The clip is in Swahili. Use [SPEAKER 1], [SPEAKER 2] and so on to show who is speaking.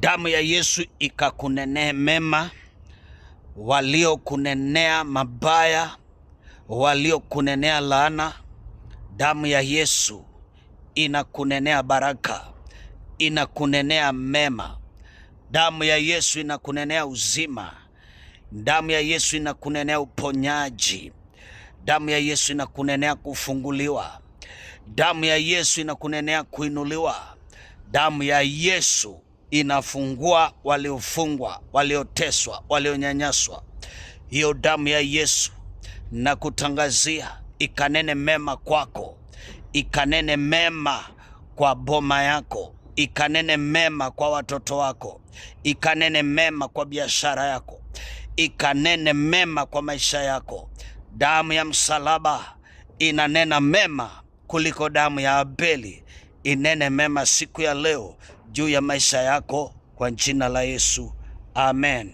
[SPEAKER 1] Damu ya Yesu ikakunenea mema, waliokunenea mabaya, waliokunenea laana. Damu ya Yesu inakunenea baraka, inakunenea mema. Damu ya Yesu inakunenea uzima. Damu ya Yesu inakunenea uponyaji. Damu ya Yesu inakunenea kufunguliwa. Damu ya Yesu inakunenea kuinuliwa. Damu ya Yesu inafungua waliofungwa, walioteswa, walionyanyaswa. Hiyo damu ya Yesu na kutangazia ikanene mema kwako, ikanene mema kwa boma yako, ikanene mema kwa watoto wako, ikanene mema kwa biashara yako, ikanene mema kwa maisha yako. Damu ya msalaba inanena mema kuliko damu ya Abeli. Inene mema siku ya leo juu ya maisha yako kwa jina la Yesu. Amen.